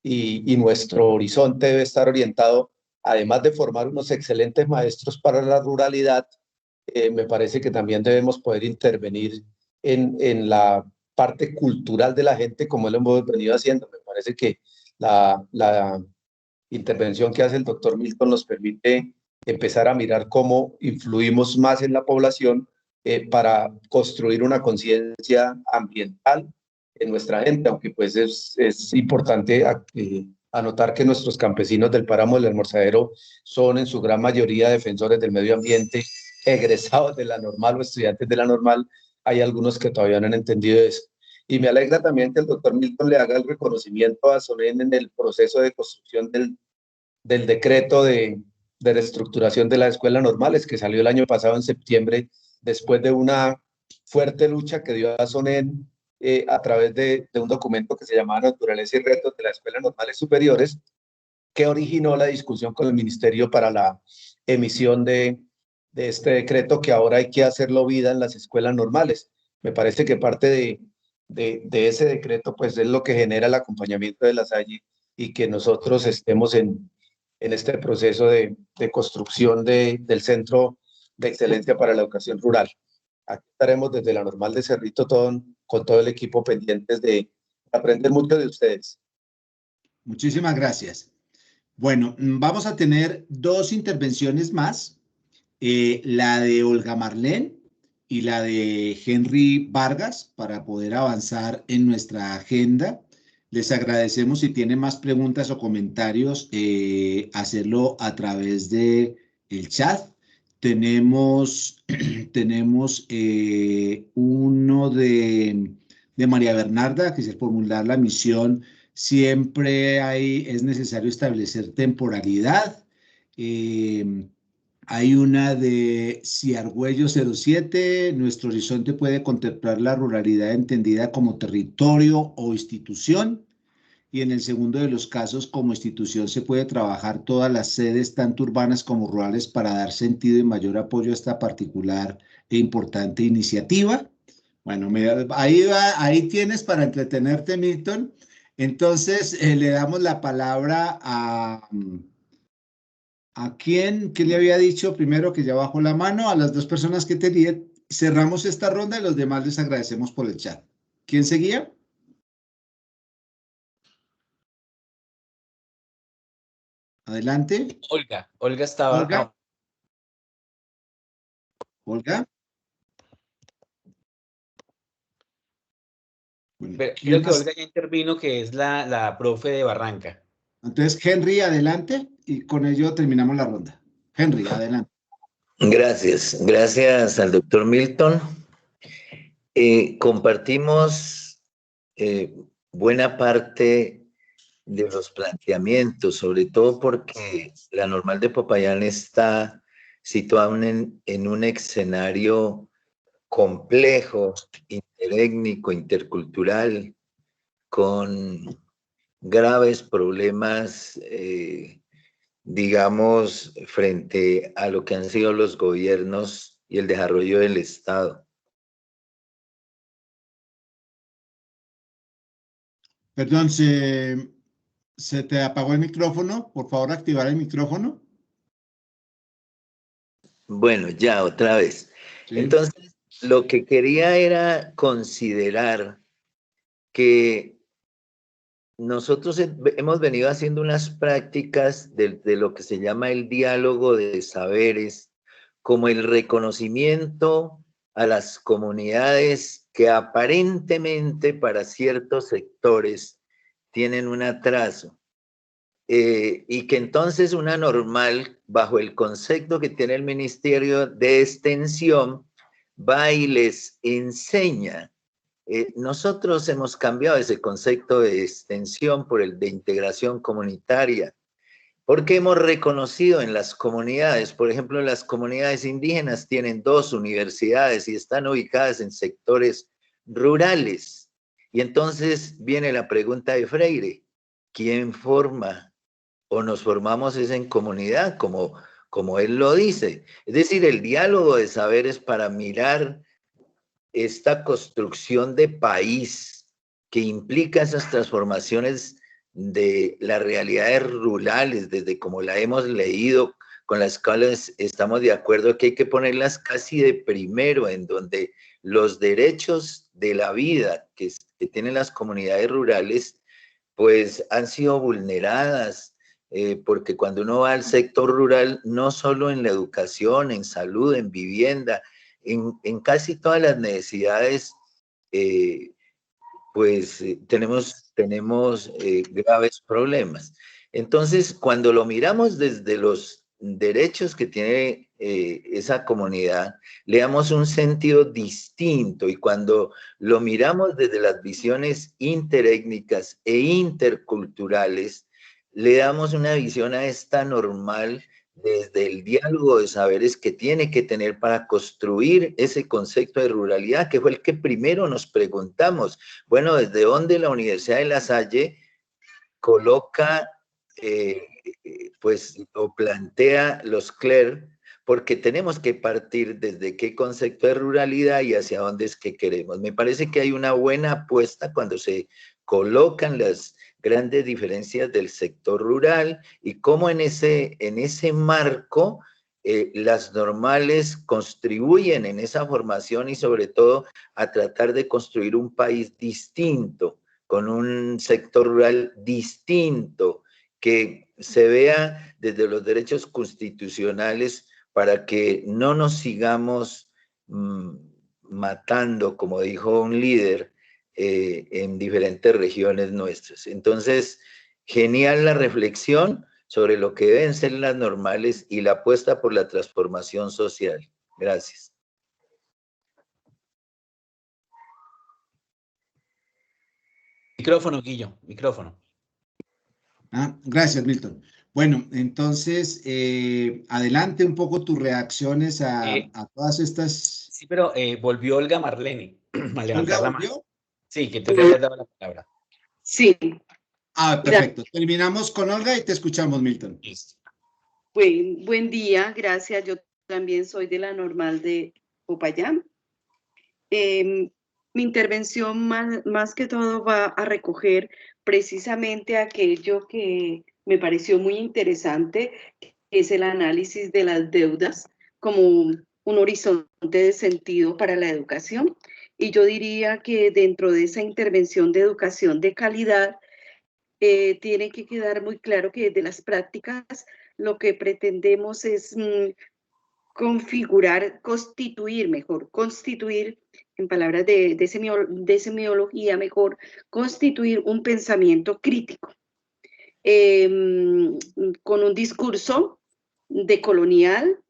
y nuestro horizonte debe estar orientado, además de formar unos excelentes maestros para la ruralidad, me parece que también debemos poder intervenir en la parte cultural de la gente, como lo hemos venido haciendo. Me parece que la intervención que hace el doctor Milton nos permite empezar a mirar cómo influimos más en la población para construir una conciencia ambiental en nuestra gente, aunque pues es importante anotar que nuestros campesinos del páramo del Almorzadero son en su gran mayoría defensores del medio ambiente, egresados de la normal o estudiantes de la normal. Hay algunos que todavía no han entendido eso. Y me alegra también que el doctor Milton le haga el reconocimiento a SONEN en el proceso de construcción del decreto de reestructuración de las escuelas normales, que salió el año pasado en septiembre, después de una fuerte lucha que dio a SONEN a través de un documento que se llamaba Naturaleza y Retos de las Escuelas Normales Superiores, que originó la discusión con el Ministerio para la emisión de este decreto, que ahora hay que hacerlo vida en las escuelas normales. Me parece que parte de ese decreto pues es lo que genera el acompañamiento de La Salle, y que nosotros estemos en este proceso de construcción del Centro de Excelencia para la Educación Rural. Aquí estaremos desde la Normal de Cerrito con todo el equipo pendientes de aprender mucho de ustedes. Muchísimas gracias. Bueno, vamos a tener dos intervenciones más, la de Olga Marlene y la de Henry Vargas, para poder avanzar en nuestra agenda. Les agradecemos, si tienen más preguntas o comentarios, hacerlo a través del chat. Tenemos uno de María Bernarda, que es formular la misión. Siempre es necesario establecer temporalidad. Hay una de Ciargüello 07, nuestro horizonte puede contemplar la ruralidad entendida como territorio o institución. Y en el segundo de los casos, como institución, se puede trabajar todas las sedes, tanto urbanas como rurales, para dar sentido y mayor apoyo a esta particular e importante iniciativa. Bueno, ahí tienes para entretenerte, Milton. Entonces, le damos la palabra ¿a quién? ¿Qué le había dicho primero que ya bajó la mano? A las dos personas que tenía. Cerramos esta ronda y los demás les agradecemos por el chat. ¿Quién seguía? Adelante. Olga estaba. Olga. Olga. Bueno, Creo que Olga ya intervino, que es la profe de Barranca. Entonces, Henry, adelante, y con ello terminamos la ronda. Henry, adelante. Gracias al doctor Milton. Compartimos buena parte de los planteamientos, sobre todo porque la Normal de Popayán está situado en un escenario complejo, interétnico, intercultural, con graves problemas, digamos, frente a lo que han sido los gobiernos y el desarrollo del Estado. Perdón, ¿se te apagó el micrófono? Por favor, activar el micrófono. Bueno, ya otra vez. Sí. Entonces, lo que quería era considerar que nosotros hemos venido haciendo unas prácticas de lo que se llama el diálogo de saberes, como el reconocimiento a las comunidades que aparentemente para ciertos sectores tienen un atraso. Y que entonces una normal, bajo el concepto que tiene el Ministerio de Extensión, va y les enseña. Nosotros hemos cambiado ese concepto de extensión por el de integración comunitaria, porque hemos reconocido en las comunidades, por ejemplo, las comunidades indígenas tienen 2 universidades y están ubicadas en sectores rurales. Y entonces viene la pregunta de Freire, ¿quién forma? ¿O nos formamos es en comunidad, como él lo dice? Es decir, el diálogo de saberes para mirar esta construcción de país que implica esas transformaciones de las realidades rurales, desde como la hemos leído, con las cuales estamos de acuerdo que hay que ponerlas casi de primero, en donde los derechos de la vida que tienen las comunidades rurales, pues han sido vulneradas, porque cuando uno va al sector rural, no solo en la educación, en salud, en vivienda, en casi todas las necesidades, pues tenemos graves problemas. Entonces, cuando lo miramos desde los derechos que tiene esa comunidad, le damos un sentido distinto, y cuando lo miramos desde las visiones interétnicas e interculturales, le damos una visión a esta normal desde el diálogo de saberes que tiene que tener para construir ese concepto de ruralidad, que fue el que primero nos preguntamos. Bueno, ¿desde dónde la Universidad de La Salle coloca, pues, o plantea los CLER? Porque tenemos que partir desde qué concepto de ruralidad y hacia dónde es que queremos. Me parece que hay una buena apuesta cuando se colocan las grandes diferencias del sector rural y cómo en ese marco las normales contribuyen en esa formación y sobre todo a tratar de construir un país distinto, con un sector rural distinto, que se vea desde los derechos constitucionales para que no nos sigamos matando, como dijo un líder, en diferentes regiones nuestras. Entonces, genial la reflexión sobre lo que deben ser las normales y la apuesta por la transformación social. Gracias. Micrófono, Guillo, micrófono. Gracias, Milton. Bueno, entonces, adelante un poco tus reacciones a todas estas... Sí, pero volvió Olga Marlene a levantar la mano. Sí, que tú le habías dado la palabra. Sí. Perfecto. Terminamos con Olga y te escuchamos, Milton. Listo. Buen día, gracias. Yo también soy de la normal de Popayán. Mi intervención más que todo va a recoger precisamente aquello que me pareció muy interesante, que es el análisis de las deudas como un horizonte de sentido para la educación. Y yo diría que dentro de esa intervención de educación de calidad, tiene que quedar muy claro que desde las prácticas lo que pretendemos es constituir, en palabras de semiología mejor, constituir un pensamiento crítico, con un discurso decolonial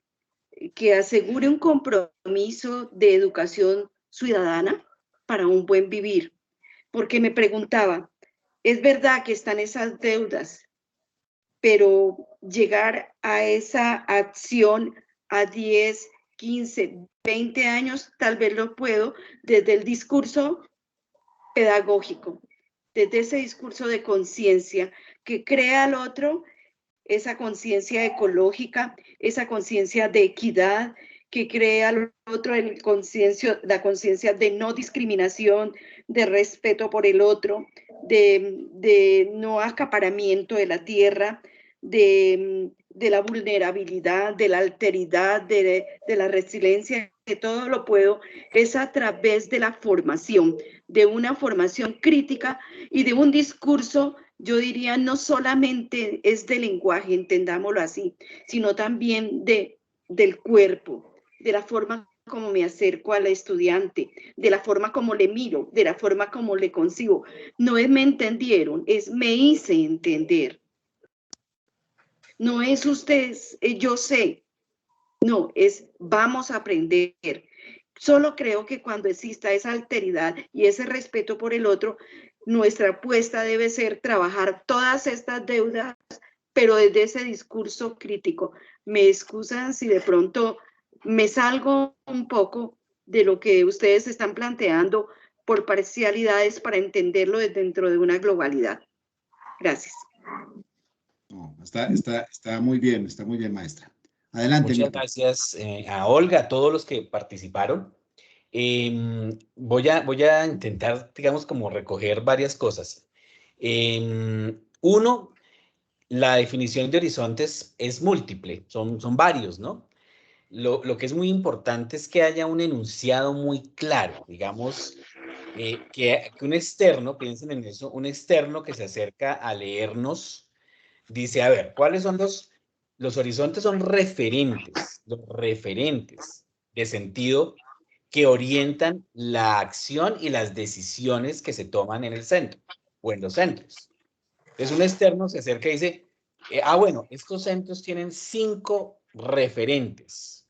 que asegure un compromiso de educación ciudadana para un buen vivir. Porque me preguntaba, es verdad que están esas deudas, pero llegar a esa acción a 10, 15, 20 años, tal vez lo puedo desde el discurso pedagógico, desde ese discurso de conciencia que crea al otro, esa conciencia ecológica, esa conciencia de equidad, que crea al otro la conciencia de no discriminación, de respeto por el otro, de no acaparamiento de la tierra, de la vulnerabilidad, de la alteridad, de la resiliencia, que todo lo puedo, es a través de la formación, de una formación crítica y de un discurso, yo diría, no solamente es de lenguaje, entendámoslo así, sino también del cuerpo, de la forma como me acerco al estudiante, de la forma como le miro, de la forma como le concibo. No es me entendieron, es me hice entender. No es ustedes, yo sé, no, es vamos a aprender. Solo creo que cuando exista esa alteridad y ese respeto por el otro, nuestra apuesta debe ser trabajar todas estas deudas, pero desde ese discurso crítico. Me excusan si de pronto me salgo un poco de lo que ustedes están planteando por parcialidades para entenderlo dentro de una globalidad. Gracias. No, está muy bien, maestra. Adelante. Muchas Milton. gracias a Olga, a todos los que participaron. Voy a intentar, digamos, como recoger varias cosas. Uno, la definición de horizontes es múltiple, son varios, ¿no? Lo que es muy importante es que haya un enunciado muy claro, digamos, que un externo, piensen en eso, un externo que se acerca a leernos, dice, a ver, ¿cuáles son los horizontes? Son referentes, los referentes de sentido que orientan la acción y las decisiones que se toman en el centro o en los centros. Entonces un externo se acerca y dice, bueno, estos centros tienen 5 referentes.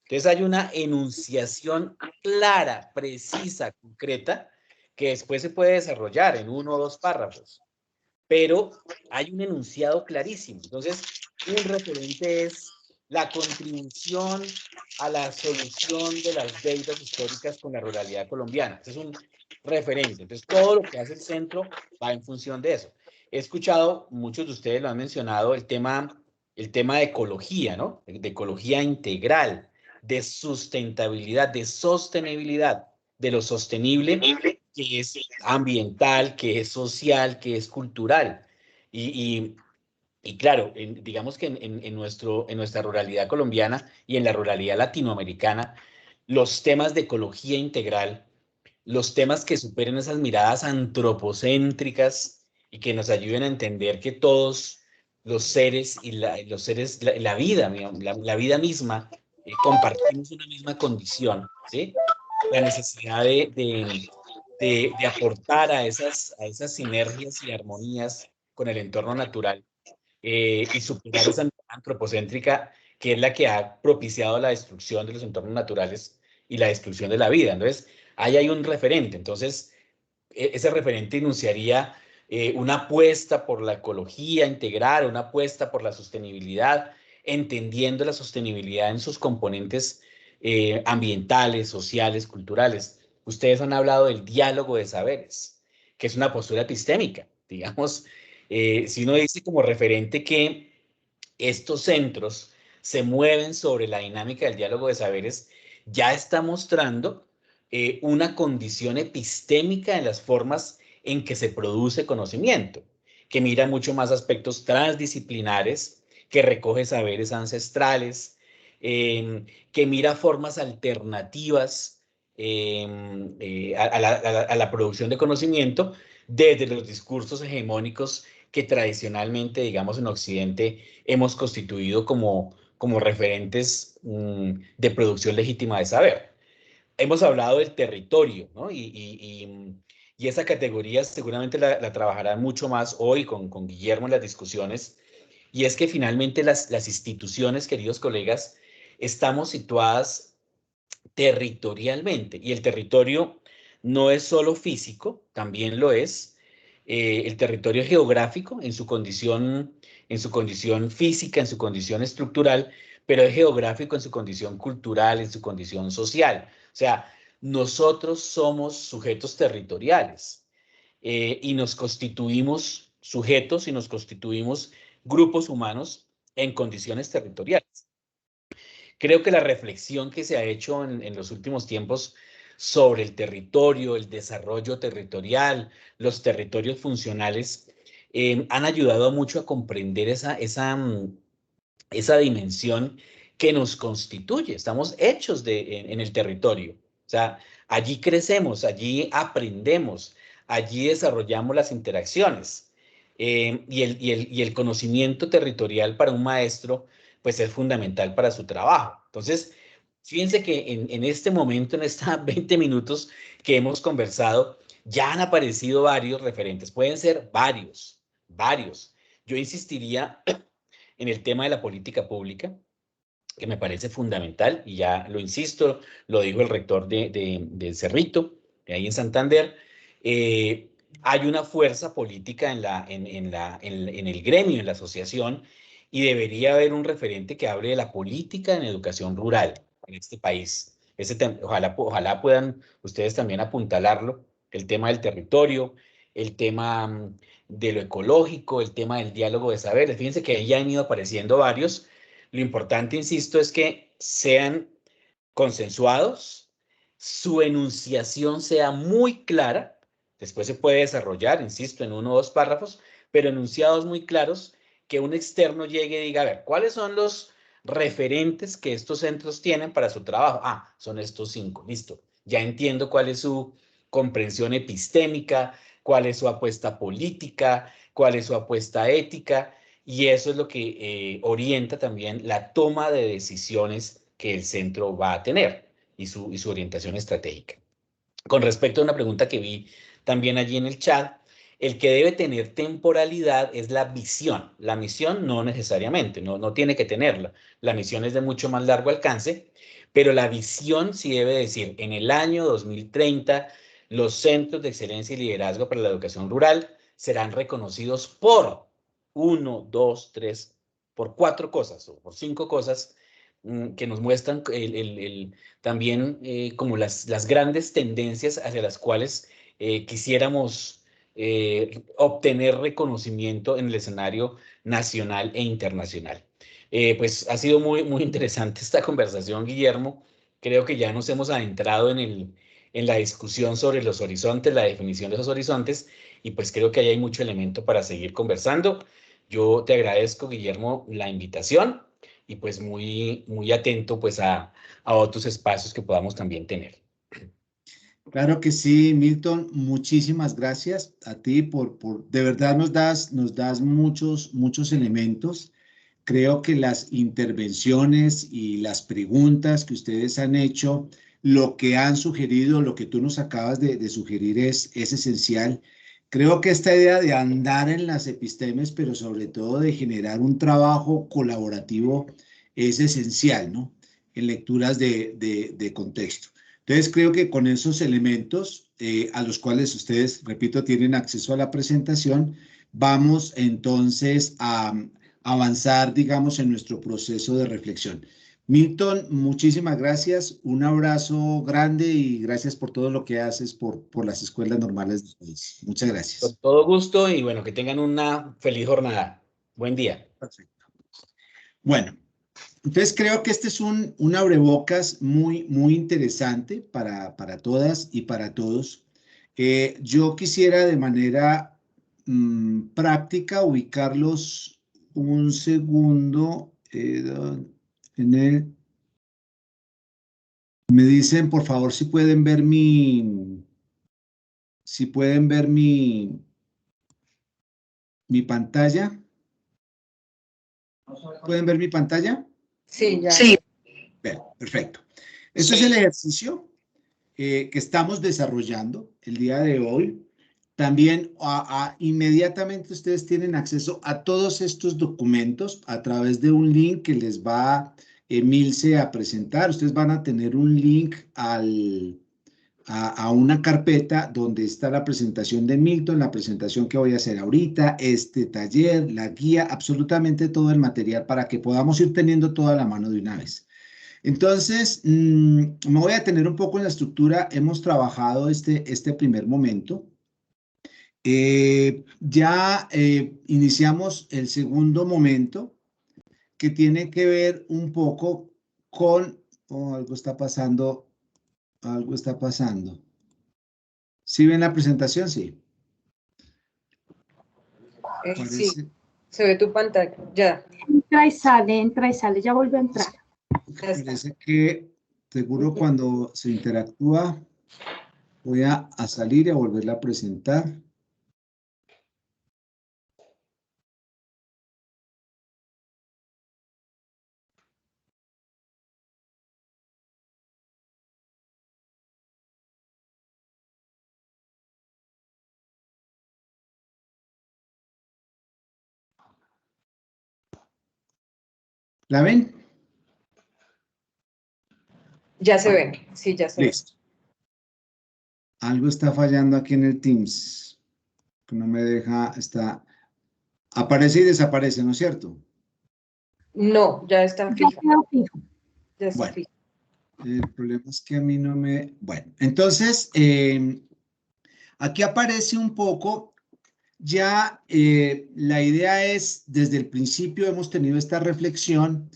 Entonces hay una enunciación clara, precisa, concreta, que después se puede desarrollar en 1 o 2 párrafos. Pero hay un enunciado clarísimo. Entonces, un referente es la contribución a la solución de las deudas históricas con la ruralidad colombiana. Este es un referente. Entonces, todo lo que hace el centro va en función de eso. He escuchado, muchos de ustedes lo han mencionado, el tema de ecología, ¿no? De ecología integral, de sustentabilidad, de sostenibilidad, de lo sostenible, que es ambiental, que es social, que es cultural. Y claro, digamos que en nuestra ruralidad colombiana y en la ruralidad latinoamericana, los temas de ecología integral, los temas que superen esas miradas antropocéntricas y que nos ayuden a entender que todos los seres y la vida, la vida misma, compartimos una misma condición, ¿sí? La necesidad de aportar a esas sinergias y armonías con el entorno natural y superar esa antropocéntrica que es la que ha propiciado la destrucción de los entornos naturales y la destrucción de la vida. Entonces, ahí hay un referente. Entonces, ese referente enunciaría una apuesta por la ecología integral, una apuesta por la sostenibilidad, entendiendo la sostenibilidad en sus componentes ambientales, sociales, culturales. Ustedes han hablado del diálogo de saberes, que es una postura epistémica, digamos. Si uno dice como referente que estos centros se mueven sobre la dinámica del diálogo de saberes, ya está mostrando una condición epistémica en las formas en que se produce conocimiento, que mira mucho más aspectos transdisciplinares, que recoge saberes ancestrales, que mira formas alternativas a la producción de conocimiento desde los discursos hegemónicos que tradicionalmente, digamos, en Occidente hemos constituido como referentes de producción legítima de saber. Hemos hablado del territorio, ¿no? Y esa categoría seguramente la trabajarán mucho más hoy con Guillermo en las discusiones, y es que finalmente las instituciones, queridos colegas, estamos situadas territorialmente, y el territorio no es solo físico, también lo es el territorio geográfico en su condición física, en su condición estructural, pero es geográfico en su condición cultural, en su condición social. O sea, nosotros somos sujetos territoriales y nos constituimos sujetos y nos constituimos grupos humanos en condiciones territoriales. Creo que la reflexión que se ha hecho en los últimos tiempos sobre el territorio, el desarrollo territorial, los territorios funcionales, han ayudado mucho a comprender esa dimensión que nos constituye. Estamos hechos en el territorio. O sea, allí crecemos, allí aprendemos, allí desarrollamos las interacciones. Y el conocimiento territorial para un maestro, pues es fundamental para su trabajo. Entonces, fíjense que en este momento, en estos 20 minutos que hemos conversado, ya han aparecido varios referentes. Pueden ser varios. Yo insistiría en el tema de la política pública, que me parece fundamental, y ya lo insisto, lo dijo el rector de Cerrito, de ahí en Santander. Hay una fuerza política en el gremio, en la asociación, y debería haber un referente que hable de la política en educación rural en este país. Ojalá puedan ustedes también apuntalarlo, el tema del territorio, el tema de lo ecológico, el tema del diálogo de saberes. Fíjense que ahí ya han ido apareciendo varios. Lo importante, insisto, es que sean consensuados, su enunciación sea muy clara, después se puede desarrollar, insisto, en 1 o 2 párrafos, pero enunciados muy claros, que un externo llegue y diga, a ver, ¿cuáles son los referentes que estos centros tienen para su trabajo? Ah, son estos 5, listo. Ya entiendo cuál es su comprensión epistémica, cuál es su apuesta política, cuál es su apuesta ética, y eso es lo que orienta también la toma de decisiones que el centro va a tener y su orientación estratégica. Con respecto a una pregunta que vi también allí en el chat, el que debe tener temporalidad es la visión. La misión no necesariamente, no tiene que tenerla. La misión es de mucho más largo alcance, pero la visión sí debe decir, en el año 2030, los centros de excelencia y liderazgo para la educación rural serán reconocidos por 1, 2, 3, por 4 cosas o por 5 cosas que nos muestran también como las grandes tendencias hacia las cuales quisiéramos obtener reconocimiento en el escenario nacional e internacional. Pues ha sido muy interesante esta conversación, Guillermo. Creo que ya nos hemos adentrado en la discusión sobre los horizontes, la definición de esos horizontes, y pues creo que ahí hay mucho elemento para seguir conversando. Yo te agradezco, Guillermo, la invitación y pues muy atento pues a otros espacios que podamos también tener. Claro que sí, Milton, muchísimas gracias a ti de verdad nos das muchos elementos. Creo que las intervenciones y las preguntas que ustedes han hecho, lo que han sugerido, lo que tú nos acabas de sugerir es esencial. Creo que esta idea de andar en las epistemes, pero sobre todo de generar un trabajo colaborativo es esencial, ¿no? En lecturas de contexto. Entonces, creo que con esos elementos, a los cuales ustedes, repito, tienen acceso a la presentación, vamos entonces a avanzar, digamos, en nuestro proceso de reflexión. Milton, muchísimas gracias, un abrazo grande y gracias por todo lo que haces por las escuelas normales del país. Muchas gracias. Con todo gusto y bueno, que tengan una feliz jornada. Buen día. Perfecto. Bueno. Entonces creo que este es un abrebocas muy interesante para todas y para todos. Yo quisiera de manera práctica ubicarlos un segundo me dicen por favor si pueden ver mi pantalla. ¿Pueden ver mi pantalla? Sí, ya. Sí. Bien, perfecto. Este es el ejercicio que estamos desarrollando el día de hoy. También inmediatamente ustedes tienen acceso a todos estos documentos a través de un link que les va Emilce a presentar. Ustedes van a tener un link a una carpeta donde está la presentación de Milton, la presentación que voy a hacer ahorita, este taller, la guía, absolutamente todo el material para que podamos ir teniendo toda la mano de una vez. Entonces, me voy a detener un poco en la estructura. Hemos trabajado este primer momento. Ya iniciamos el segundo momento, que tiene que ver un poco con... Oh, algo está pasando. Algo está pasando. ¿Sí ven la presentación? Sí. Sí, se ve tu pantalla, ya. Entra y sale, ya vuelve a entrar. Parece que seguro cuando se interactúa voy a salir y a volverla a presentar. ¿La ven? Ya se ve, sí, ya se ve. Listo. Algo está fallando aquí en el Teams, que no me deja, aparece y desaparece, ¿no es cierto? No, ya está fijo. Ya está Bueno, fijo. el problema es que a mí no me... Bueno, entonces, aquí aparece un poco, ya la idea es, desde el principio hemos tenido esta reflexión,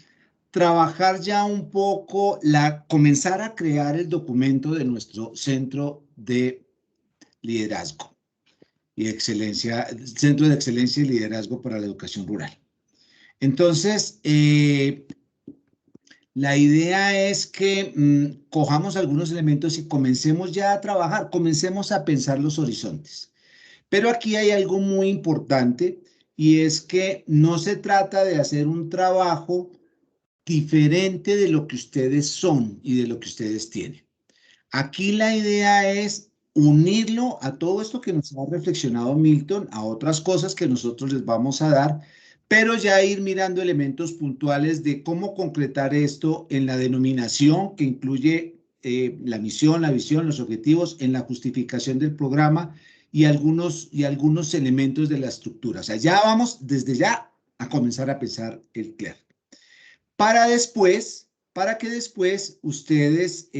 trabajar ya un poco, comenzar a crear el documento de nuestro centro de liderazgo y excelencia, Centro de Excelencia y Liderazgo para la Educación Rural. Entonces, la idea es que cojamos algunos elementos y comencemos ya a trabajar, comencemos a pensar los horizontes. Pero aquí hay algo muy importante y es que no se trata de hacer un trabajo diferente de lo que ustedes son y de lo que ustedes tienen. Aquí la idea es unirlo a todo esto que nos ha reflexionado Milton, a otras cosas que nosotros les vamos a dar, pero ya ir mirando elementos puntuales de cómo concretar esto en la denominación que incluye la misión, la visión, los objetivos, en la justificación del programa y algunos elementos de la estructura. O sea, ya vamos desde ya a comenzar a pensar el CLER. Para que después ustedes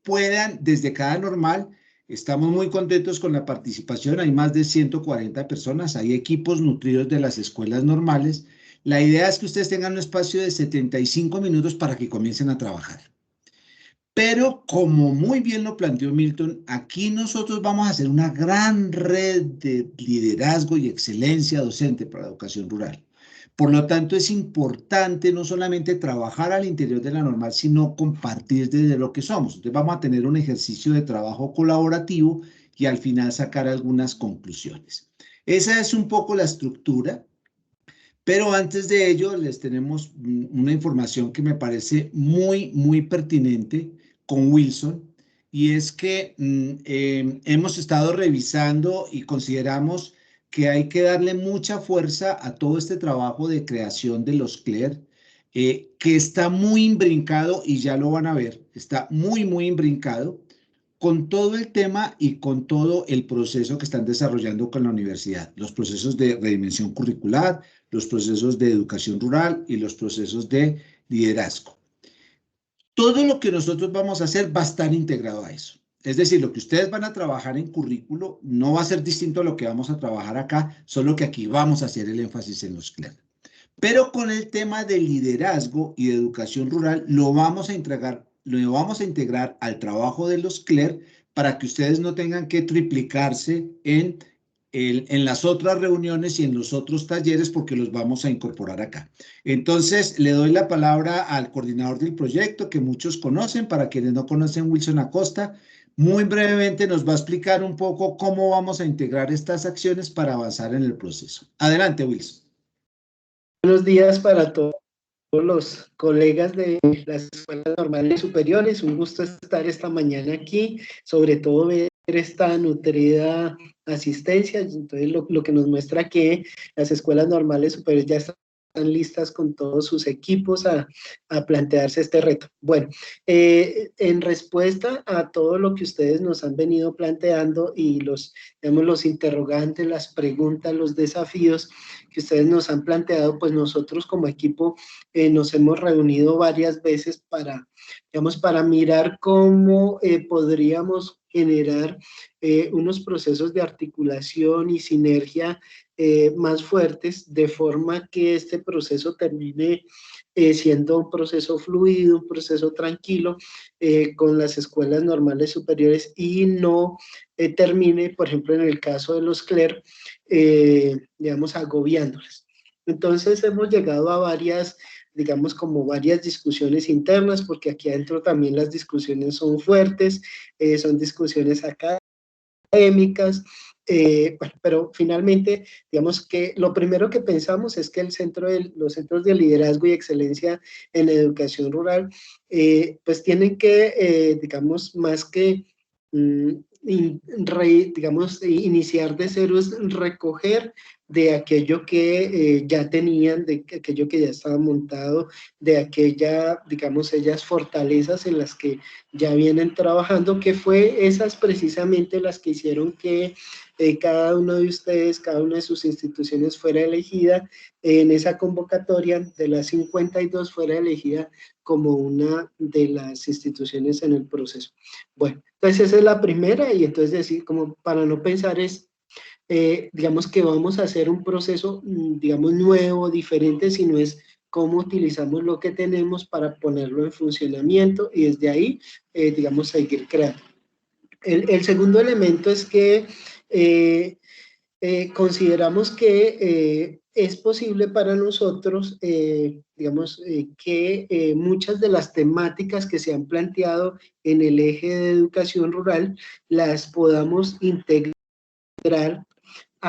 puedan, desde cada normal, estamos muy contentos con la participación, hay más de 140 personas, hay equipos nutridos de las escuelas normales. La idea es que ustedes tengan un espacio de 75 minutos para que comiencen a trabajar. Pero como muy bien lo planteó Milton, aquí nosotros vamos a hacer una gran red de liderazgo y excelencia docente para la educación rural. Por lo tanto, es importante no solamente trabajar al interior de la normal, sino compartir desde lo que somos. Entonces, vamos a tener un ejercicio de trabajo colaborativo y al final sacar algunas conclusiones. Esa es un poco la estructura, pero antes de ello les tenemos una información que me parece muy, muy pertinente con Wilson, y es que hemos estado revisando y consideramos que hay que darle mucha fuerza a todo este trabajo de creación de los CLER, que está muy imbrincado, y ya lo van a ver, está muy, muy imbrincado con todo el tema y con todo el proceso que están desarrollando con la universidad, los procesos de redimensión curricular, los procesos de educación rural y los procesos de liderazgo. Todo lo que nosotros vamos a hacer va a estar integrado a eso. Es decir, lo que ustedes van a trabajar en currículo no va a ser distinto a lo que vamos a trabajar acá, solo que aquí vamos a hacer el énfasis en los CLER. Pero con el tema de liderazgo y de educación rural lo vamos a integrar al trabajo de los CLER para que ustedes no tengan que triplicarse en las otras reuniones y en los otros talleres, porque los vamos a incorporar acá. Entonces, le doy la palabra al coordinador del proyecto, que muchos conocen. Para quienes no conocen, Wilson Acosta, muy brevemente nos va a explicar un poco cómo vamos a integrar estas acciones para avanzar en el proceso. Adelante, Wilson. Buenos días para todos los colegas de las escuelas normales superiores. Un gusto estar esta mañana aquí, sobre todo ver esta nutrida asistencia. Entonces, lo que nos muestra que las escuelas normales superiores ya están listas con todos sus equipos a plantearse este reto. Bueno, en respuesta a todo lo que ustedes nos han venido planteando y los interrogantes, las preguntas, los desafíos que ustedes nos han planteado, pues nosotros como equipo nos hemos reunido varias veces para mirar cómo podríamos generar unos procesos de articulación y sinergia más fuertes, de forma que este proceso termine siendo un proceso fluido, un proceso tranquilo con las escuelas normales superiores y no termine, por ejemplo, en el caso de los CLER, agobiándoles. Entonces hemos llegado a varias discusiones internas, porque aquí adentro también las discusiones son fuertes, son discusiones académicas, pero finalmente, digamos que lo primero que pensamos es que los centros de liderazgo y excelencia en la educación rural, pues tienen que, más que iniciar de cero, es recoger de aquello que ya tenían, de aquello que ya estaba montado, de ellas fortalezas en las que ya vienen trabajando, que fue esas precisamente las que hicieron que cada uno de ustedes, cada una de sus instituciones fuera elegida en esa convocatoria de las 52, fuera elegida como una de las instituciones en el proceso. Bueno, entonces esa es la primera, y entonces decir, como para no pensar es, que vamos a hacer un proceso, nuevo, diferente, sino es cómo utilizamos lo que tenemos para ponerlo en funcionamiento y desde ahí, seguir creando. El segundo elemento es que consideramos que es posible para nosotros, que muchas de las temáticas que se han planteado en el eje de educación rural las podamos integrar